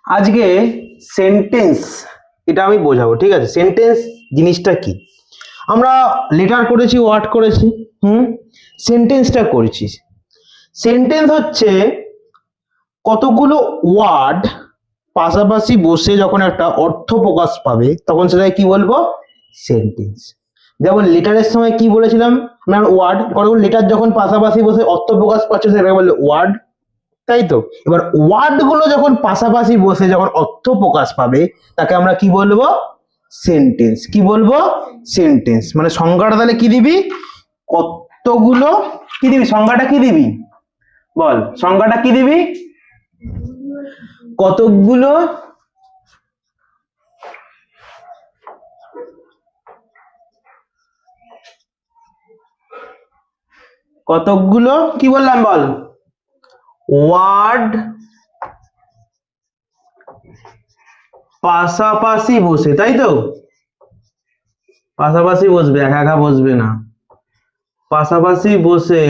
আজকে সেন্টেন্স এটা আমি বোঝাবো, ঠিক আছে? সেন্টেন্স জিনিসটা কি? আমরা লেটার করেছি, ওয়ার্ড করেছি, সেন্টেন্সটা করেছি। সেন্টেন্স হচ্ছে কতগুলো ওয়ার্ড পাশাপাশি বসে যখন একটা অর্থ প্রকাশ পাবে তখন সেটাকে কি বলবো? সেন্টেন্স। যেমন লেটারের সময় কি বলেছিলাম? না, ওয়ার্ড। কতগুলো লেটার যখন পাশাপাশি বসে অর্থ প্রকাশ পাচ্ছে সেটাকে বলে ওয়ার্ড, তাই তো? এবার ওয়ার্ড গুলো যখন পাশাপাশি বসে যখন অর্থ প্রকাশ পাবে তাকে আমরা কি বলবো? সেন্টেন্স। কি বলবো? সেন্টেন্স। মানে সংজ্ঞাটা তাহলে কি দিবি? কতগুলো কি দিবি? সংজ্ঞাটা কি দিবি? বল, সংজ্ঞাটা কি দিবি? কতগুলো কতগুলো কি বললাম বল? ওয়ার্ড পাশাপাশি বসে, তাই তো? পাশাপাশি বসবে, একা একা বসবে না। পাশাপাশি বসে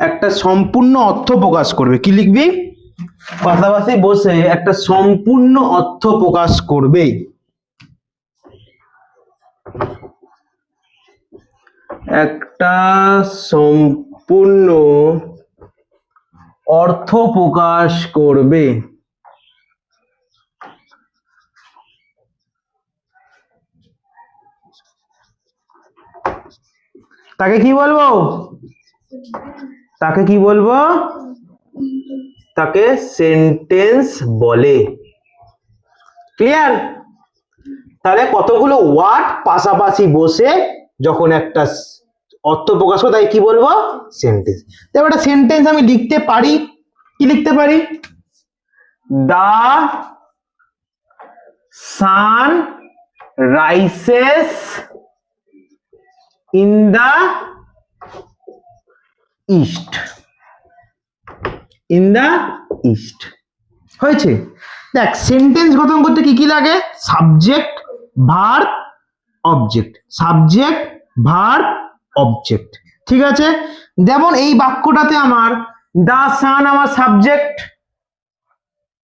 একটা সম্পূর্ণ অর্থ প্রকাশ করবে। কি লিখবি? পাশাপাশি বসে একটা সম্পূর্ণ অর্থ প্রকাশ করবে। একটা সম্পূর্ণ অর্থ প্রকাশ করবে। তাকে কি বলবো? তাকে কি বলবো? তাকে সেন্টেন্স বলে। ক্লিয়ার? তাহলে কতগুলো ওয়ার্ড পাশাপাশি বসে যখন একটা অর্থ প্রকাশ করে তাই কি বলবো? সেন্টেন্স। এবার একটা সেন্টেন্স আমি লিখতে পারি। কি লিখতে পারি? The sun rises in the east. In the east. হয়েছে? দেখ, সেন্টেন্স গঠন করতে কি কি লাগে? Subject, verb, object. Subject, verb, object. ঠিক আছে? যেমন এই বাক্যটাতে আমার দা সান আমার সাবজেক্ট,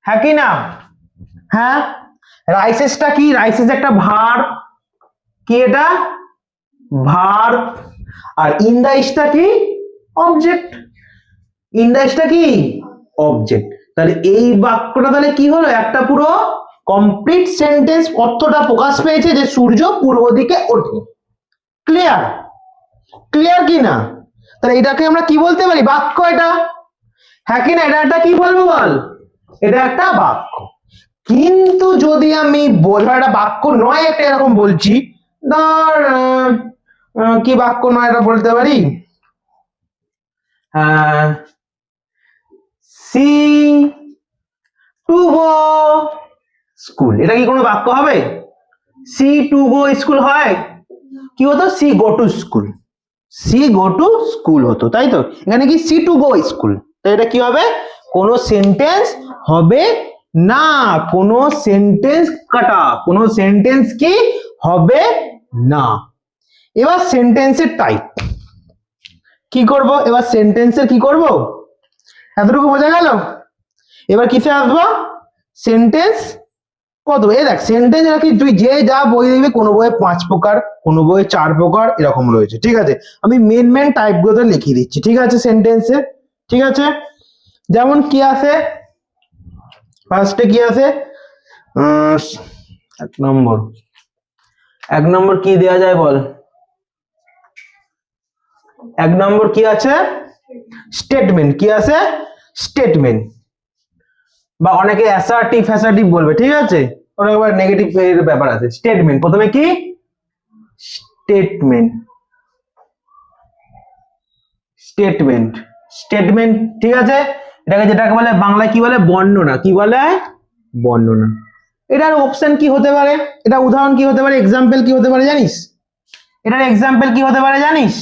হ্যাঁ কি না? হ্যাঁ। রাইসেসটা কি? রাইসেস একটা ভার্ব। কি এটা? ভার্ব। আর ইন দা ইস্টটা কি? অবজেক্ট। ইন দা ইস্টটা কি? অবজেক্ট। তাহলে এই বাক্যটা তাহলে কি হলো? একটা পুরো কমপ্লিট সেন্টেন্স অর্থটা প্রকাশ পেয়েছে যে সূর্য পূর্ব দিকে ওঠে। ক্লিয়ার? ক্লিয়ার কি না? তাহলে এটাকে আমরা কি বলতে পারি? বাক্য এটা, হ্যাঁ কি না? এটা একটা কি বলবো বল? এটা একটা বাক্য। কিন্তু যদি আমি বলবো একটা বাক্য নয়, একটা এরকম বলছি, ধর কি বাক্য নয় এটা বলতে পারি? She to go school. এটা কি কোনো বাক্য হবে? সি টু গো স্কুল হয়? কি হতো? She go to school. She go to school হতো, তাই তো? এখানে কি সি টু গো স্কুল, তো এটা কি হবে? কোনো সেন্টেন্স হবে না। কোনো সেন্টেন্স কাটা, কোনো সেন্টেন্স কি হবে না। এবার সেন্টেন্সের টাইপ কি করব? এবার সেন্টেন্সের কি করব? এতটুকু বোঝা গেল? এবার কিসে আসবো? সেন্টেন্স কত? এই দেখ, সেন্টেন্স রাখি তুই যে যা বই দেখবি, কোনো বইয়ে 5 প্রকার, কোনো বইয়ে 4 প্রকার, এরকম রয়েছে। ঠিক আছে? আমি মেন মেন টাইপ গুলো লিখিয়ে দিচ্ছি। ঠিক আছে? সেন্টেন্সে, ঠিক আছে? যেমন কি আছে? ফার্স্টে কি আছে? এক নম্বর কি দেয়া যায় বল? এক নম্বর কি আছে? স্টেটমেন্ট। কি আছে? স্টেটমেন্ট। বা অনেকে অ্যাসার্টিভ ফ্যাসার্টিভ বলবে, ঠিক আছে? ওর আবার নেগেটিভ এর ব্যাপার আছে। স্টেটমেন্ট, প্রথমে কি? স্টেটমেন্ট। স্টেটমেন্ট, স্টেটমেন্ট, ঠিক আছে? এটাকে যেটাকে বলে বাংলায় কি বলে? বর্ণনা। কি বলে? বর্ণনা। এটার অপশন কি হতে পারে? এটা উদাহরণ কি হতে পারে? এক্সাম্পল কি হতে পারে জানিস? এটার এক্সাম্পল কি হতে পারে জানিস?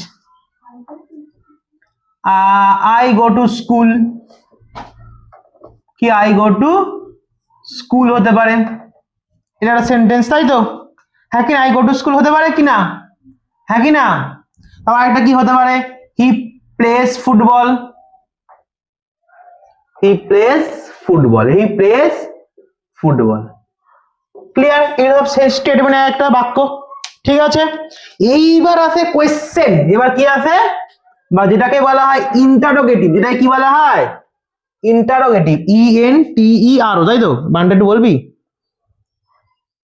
I go to school. কি? আই গো টু স্কুল হতে পারে। এটা একটা সেন্টেন্স, তাই তো? হ্যাঁ কি না? আই গো টু স্কুল হতে পারে কি না? হ্যাঁ কি না? আবার একটা কি হতে পারে? He plays football. He plays football, he plays football. Clear? এটা স্টেটমেন্টের একটা বাক্য, ঠিক আছে। এইবার আসে কোয়েশ্চেন, এবার কি আসে, বা যেটাকে বলা হয় ইন্টারোগেটিভ, যেটাকে কি বলা হয় ইন্টারোগেটিভ, INTER, তাই তো? বানটা একটু বলবি,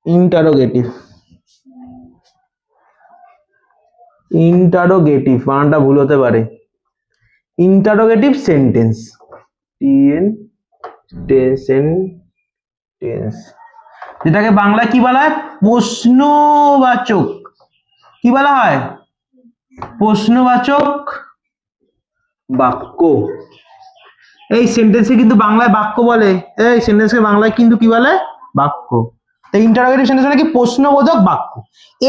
ইন্টারোগেটিভ, ইন্টারোগেটিভ বানানটা ভুল হতে পারে, ইন্টারোগেটিভ সেন্টেন্স, সেন্টেন্স, যেটাকে বাংলায় কি বলা হয় প্রশ্নবাচক, কি বলা হয় প্রশ্নবাচক বাক্য। এই সেন্টেন্সকে কিন্তু বাংলায় বাক্য বলে, এই সেন্টেন্সকে বাংলায় কিন্তু কি বলে বাক্য। ইন্টারোগেটিভ সেন্টেন্স মানে কি প্রশ্নবোধক বাক্য।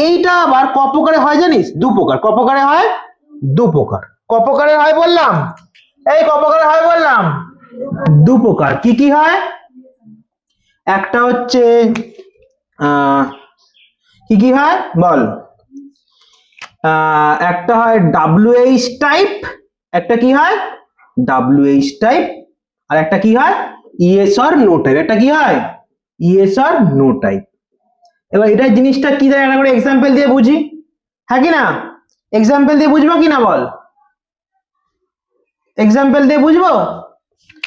এইটা আবার ক প্রকারে হয় জানিস? দু প্রকার। ক প্রকারে হয়? দু প্রকার। ক প্রকারে হয় বললাম? এই ক প্রকারে হয় বললাম? দু প্রকার। কি কি হয়? একটা হচ্ছে কি কি হয় বল? একটা হয় WH টাইপ, একটা কি হয় WH টাইপ, আর একটা কি হয় ইয়েস অর নো টাইপ। একটা কি হয় ইয়েস অর নো টাইপ। এবার এটা জিনিসটা কি দেয় একটা করে এক্সাম্পল দিয়ে বুঝি, হ্যাঁ কি না? এক্সাম্পল দিয়ে বুঝবো কি না বল? এক্সাম্পল দিয়ে বুঝবো?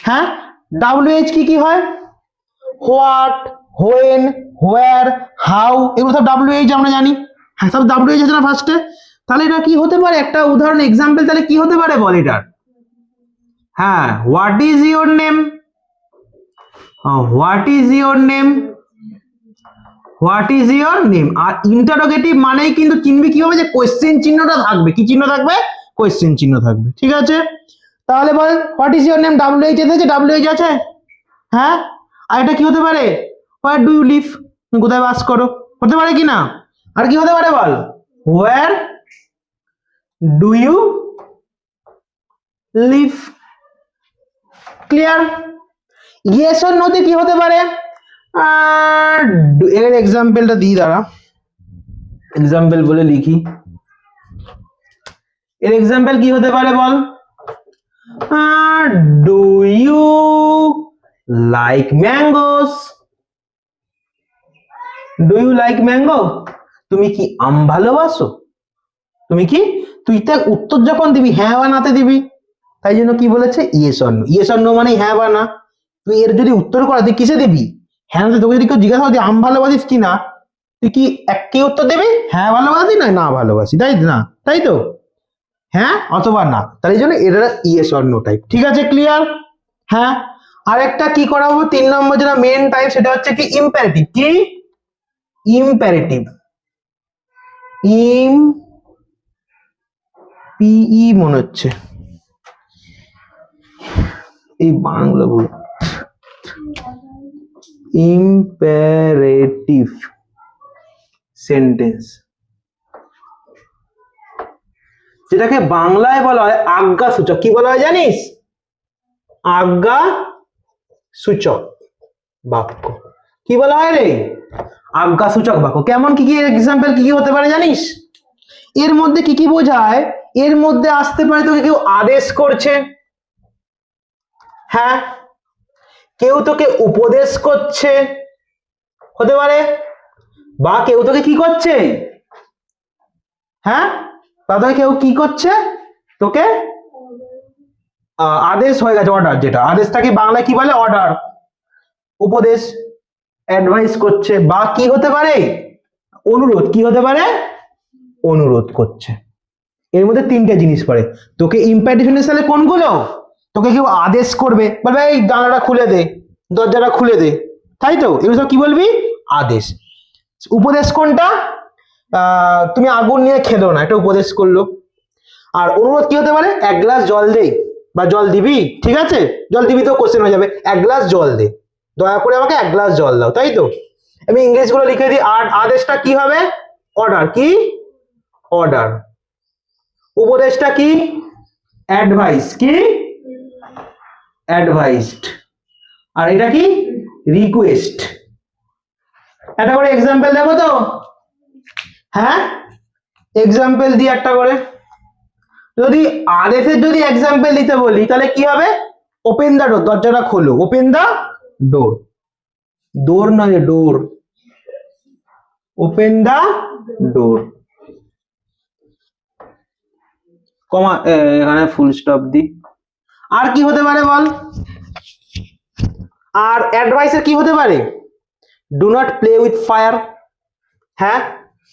হ্যাঁ, WH কি কি হয়? হোয়াট, হোয়েন, হোয়ার, হাউ, এগুলো সব WH আমরা জানি। হ্যাঁ, সব WH আছে না ফার্স্টে। তাহলে এটা কি হতে পারে? একটা উদাহরণ এক্সাম্পল তাহলে কি হতে পারে বল এটার? হ্যাঁ, what is your name, what is your name, what is your name. আর ইন্টারোগেটিভ মানেই কিন্তু চিনবি কিভাবে, যে কোয়েশ্চেন চিহ্নটা থাকবে। কি চিহ্ন থাকবে? কোয়েশ্চেন চিহ্ন থাকবে, ঠিক আছে। তাহলে বল what is your name, WH এসেছে, WH আছে, হ্যাঁ। আর এটা কি হতে পারে? হোয়ার ডু ইউ লিভ, তুমি কোথায় বাস করো, হতে পারে কি না? আর কি হতে পারে বল? Where do you live. Clear? Yes or নোতে কি হতে পারে? এর এক্সাম্পলটা দিই, দাঁড়া এক্সাম্পল বলে লিখি। এর এক্সাম্পল কি হতে পারে বল? Do you like mangoes, do you like mango, তুমি কি আম ভালোবাসো? তুমি কি, তুই তার উত্তর যখন দিবি হ্যাঁ বা নাতে দিবি, তাই জন্য কি বলেছে yes or no. Yes or no মানে হ্যাঁ বা না। তুই এর যদি উত্তর করা তুই কিসে দিবি? হ্যাঁ, তোকে যদি কেউ জিজ্ঞাসা করে আম ভালোবাসিস কি না, তুই কি একই উত্তর দেবে, হ্যাঁ ভালোবাসি না না ভালোবাসি, তাই না? তাই তো, হ্যাঁ অথবা না। তাই জন্য এটা ইয়েস অর নো টাইপ, ঠিক আছে। ক্লিয়ার? হ্যাঁ। আরেকটা কি করাবো 3 নম্বর যেটা মেন টাইপ, সেটা হচ্ছে কি ইম্পারেটিভ। কি ইম্পারেটিভ, PE মনে হচ্ছে, এই বাংলা বল, ইম্পারেটিভ সেন্টেন্স, যেটাকে বাংলায় বলা হয় আজ্ঞা সূচক। কি বলা হয় জানিস? আজ্ঞা সূচক বাক্য। কি বলা হয় রে? আজ্ঞা সূচক বাক্য। কেমন কি কি এক্সাম্পল কি কি হতে পারে জানিস? এর মধ্যে কি কি বোঝায়? এর মধ্যে আসতে পারে তোকে কেউ আদেশ করছে, হ্যাঁ, কেউ তোকে উপদেশ করছে, হতে পারে, বা কেউ তোকে কি করছে, হ্যাঁ, বা তোকে কেউ কি করছে, তোকে আদেশ হয়ে গেছে, অর্ডার, যেটা আদেশটাকে বাংলায় কি বলে? অর্ডার, উপদেশ, অ্যাডভাইস করছে। বা কি হতে পারে? অনুরোধ। কি হতে পারে? অনুরোধ করছে। এর মধ্যে 3টে জিনিস পড়ে। তোকে ইম্পারেটিভ সেন্টেন্স তাহলে কোনগুলো? তোকে কেউ আদেশ করবে, বলবে এই জানালাটা খুলে দে, দরজাটা খুলে দে, তাই তো? এগুলো সব কি বলবি? আদেশ। উপদেশ কোনটা? তুমি আগুন নিয়ে খেলো না, এটা উপদেশ করলো। আর অনুরোধ কি হতে পারে? 1 গ্লাস জল দে, বা জল দিবি, ঠিক আছে, জল দিবি তো কোশ্চেন হয়ে যাবে, 1 গ্লাস জল দে, দয়া করে আমাকে 1 গ্লাস জল দাও, তাই তো? আমি ইংলিশ গুলো লিখে দিই। আর আদেশটা কি হবে? অর্ডার। কি অর্ডার। উপদেশটা কি? অ্যাডভাইস। কি অ্যাডভাইসড। আর এটা কি? রিকোয়েস্ট। একটা করে এক্সাম্পল দেবো তো, হ্যাঁ, এক্সাম্পল দিয়ে একটা করে। যদি আদেশের যদি এক্সাম্পল দিতে বলি তাহলে কি হবে? ওপেন দ্য ডোর, দরজাটা খোলো, ওপেন দ্য ডোর, ডোর নয় ডোর, ওপেন দা ডোর, কমা এখানে ফুল স্টপ দি। আর কি হতে পারে বল? আর অ্যাডভাইসের কি হতে পারে? Do not play with fire. হ্যাঁ,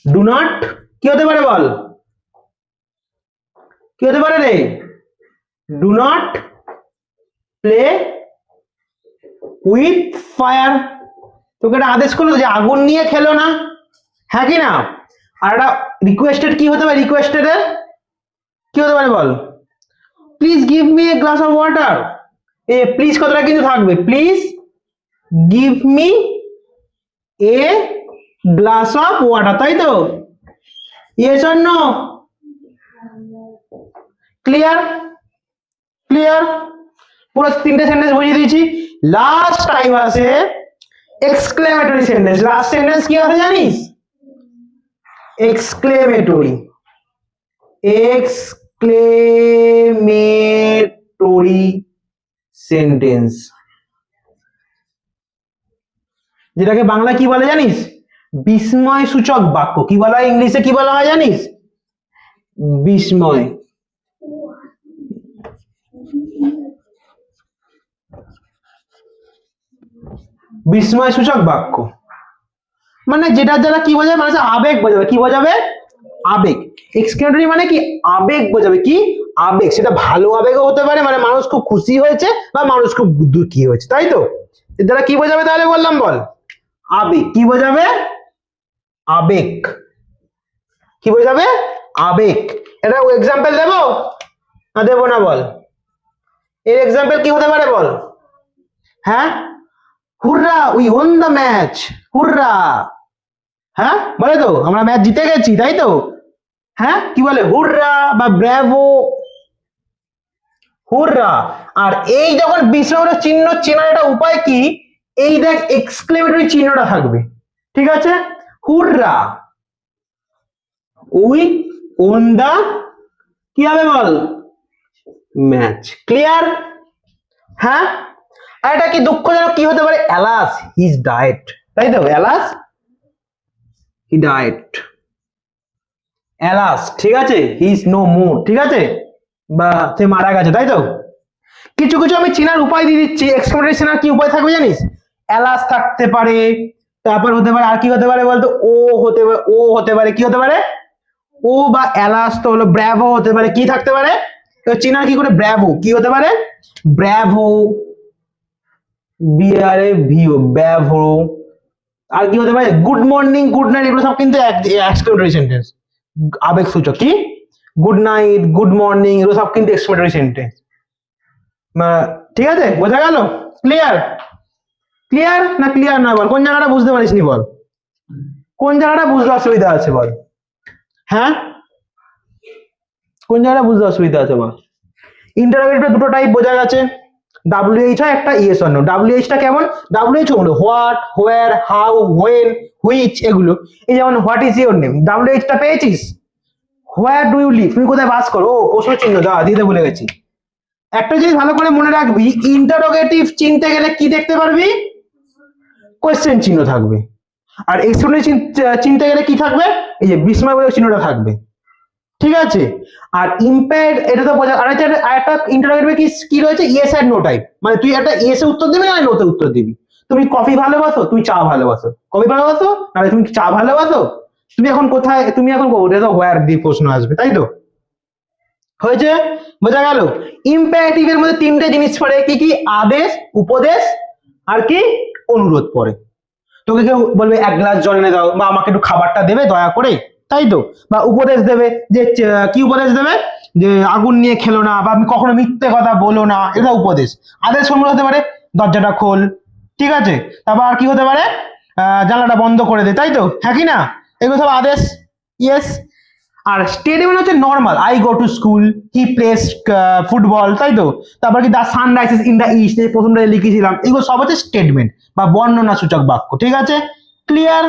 ডু নট কি হতে পারে বল? কি হতে পারে রে? Do not play with fire. তোকে একটা আদেশ করলো যে আগুন নিয়ে খেলো না, হ্যাঁ কি না? আর একটা রিকোয়েস্টেড কি হতে পারে? রিকোয়েস্টেড কি হতে পারে বল? Please give me a glass of water. এ প্লিজ কথাটা কিন্তু থাকবে, please give me a glass of water, তাই তো? Yes or no? Clear? Clear? পুরো তিনটে সেন্টেন্স বুঝিয়ে দিয়েছি। লাস্ট টাইম আছে এক্সক্লেমেটরি সেন্টেন্স। লাস্ট সেন্টেন্স কি হবে জানিস? এক্সক্লেমেটরি। এক্সক্লেমেটরি সেন্টেন্স, যেটাকে বাংলা কি বলে জানিস? বিস্ময় সূচক বাক্য। কি বলা হয় ইংলিশে? কি বলা হয় জানিস? বিস্ময়। বিস্ময় সূচক বাক্য মানে যেটার দ্বারা কি বোঝাবে? মানে আবেগ বোঝাবে। কি বোঝাবে? আবেগ। এক্সক্লেমেটরি মানে কি? আবেগ বোঝাবে। কি আবেগ? সেটা ভালো আবেগও হতে পারে, মানে মানুষ খুব খুশি হয়েছে বা মানুষ খুব দুঃখী হয়েছে, তাই তো? এর দ্বারা কি বোঝাবে তাহলে বললাম? বল, আবেগ। কি বোঝাবে? আবেগ। কি বোঝাবে? আবেগ। এটা এক্সাম্পল দেবো না দেবো না বল? এর এক্সাম্পল কি হতে পারে বল? হ্যাঁ, হুররা উই ওন দ্য ম্যাচ, হুররা। হ্যাঁ বলে তো আমরা ম্যাচ জিতে গেছি, তাই তো? হ্যাঁ কি বলে? হুররা বা ব্রাভো, হুররা। আর এই যখন বিস্ময়ের চিহ্ন চেনার একটা উপায় কি? এই দেখ এক্সক্লেমেটরি চিহ্নটা থাকবে, ঠিক আছে? হুররা উই ওন দা কি হবে বল? ম্যাচ। ক্লিয়ার? হ্যাঁ। আর এটা কি দুঃখজনক কি হতে পারে? অ্যালাস হিজ ডায়েট, তাই তো? অ্যালাস হি ডায়েট, অ্যালাস, ঠিক আছে? হিজ নো মোর, ঠিক আছে? বা সে মারা গেছে, তাই তো? কিছু কিছু আমি চেনার উপায় দিয়ে দিচ্ছি। এক্সক্লেমেটরি চেনার কি উপায় থাকবে জানিস? অ্যালাস থাকতে পারে, তারপর হতে পারে আর কি হতে পারে বলতো? ও হতে পারে, ও হতে পারে, কি হতে পারে? ও বা অ্যালাস তো হলো। ব্র্যাভো হতে পারে, কি থাকতে পারে? তো চেনার কি করে? ব্র্যাভো কি হতে পারে? Bravo, B R A V O, bravo. আর কি হতে পারে? গুড মর্নিং, গুড নাইট, এগুলো সব কিন্তু এক্সক্লেমেটরি সেন্টেন্স, আবেগ সূচক। কি গুড নাইট, গুড মর্নিং, এগুলো সব কিন্তু এক্সক্লেমেটরি সেন্টেন্স। ঠিক আছে, বোঝা গেল? ক্লিয়ার? ক্লিয়ার না ক্লিয়ার না বল? কোন জায়গাটা বুঝতে পারিস নি বল? কোন জায়গাটা বুঝতে অসুবিধা আছে বল? হ্যাঁ, কোন জায়গাটা বুঝতে অসুবিধা আছে বল? ইন্টারোগেটিভের দুটো টাইপ বোঝা গেছে, WH হয় একটা, ইয়েস অর নো। WH টা কেমন? WH হলো what, where, how, when, which, এগুলো। এই যেমন what is your name, WH টা পেয়েছিস? হোয়ার ডু ইউ লিভ, তুমি কোথায় বাস করো? ও প্রশ্ন চিহ্ন দিতে ভুলে গেছি। একটা জিনিস ভালো করে মনে রাখবি, ইন্টারোগেটিভ চিনতে গেলে কি দেখতে পারবি? কোয়েশ্চেন চিহ্ন থাকবে। আর এক্সক্লেমেটরি চিনতে গেলে কি থাকবে? এই যে বিস্ময় বলে চিহ্নটা থাকবে, ঠিক আছে? আর ইম্পেয়ার্ড এটা তো বোঝা। আর একটা ইন্টারোগেটিভে কি কি রয়েছে? ইয়েস এন্ড নো টাইপ, মানে তুই একটা ইয়েসে উত্তর দিবি না নোতে উত্তর দিবি। তুমি কফি ভালোবাসো, তুমি চা ভালোবাসো। কফি ভালোবাসো নাহলে তুমি চা ভালোবাসো। তুমি এখন কোথায়? তুমি এখন ওটা তো হোয়ার দিয়ে প্রশ্ন আসবে, তাই তো? হয়েছে? বোঝা গেল? ইম্পারেটিভের মধ্যে তিনটে জিনিস পড়ে, কি কি? আদেশ, উপদেশ আর কি? অনুরোধ পড়ে। তোকে কেউ বলবে এক গ্লাস জল এনে দাও, বা আমাকে একটু খাবারটা দেবে দয়া করে, তাই তো? বা উপদেশ দেবে, যে কি উপদেশ দেবে? যে আগুন নিয়ে খেলো না, বা আমি কখনো মিথ্যে কথা বলো না, এটা উপদেশ। আদেশ কোনগুলো হতে পারে? দরজাটা খোল, ঠিক আছে? তারপর আর কি হতে পারে? জানলাটা বন্ধ করে দে, তাই তো? হ্যাঁ কি না? এগুলো সব আদেশ, ইয়েস। আর স্টেডিয়াম হচ্ছে normal, I go to school, he plays football, তাই তো? তারপর কি the sun rises in the east, এই প্রথমটা লিখেছিলাম, এগুলো সব হচ্ছে স্টেটমেন্ট বা বর্ণনা সূচক বাক্য, ঠিক আছে? ক্লিয়ার?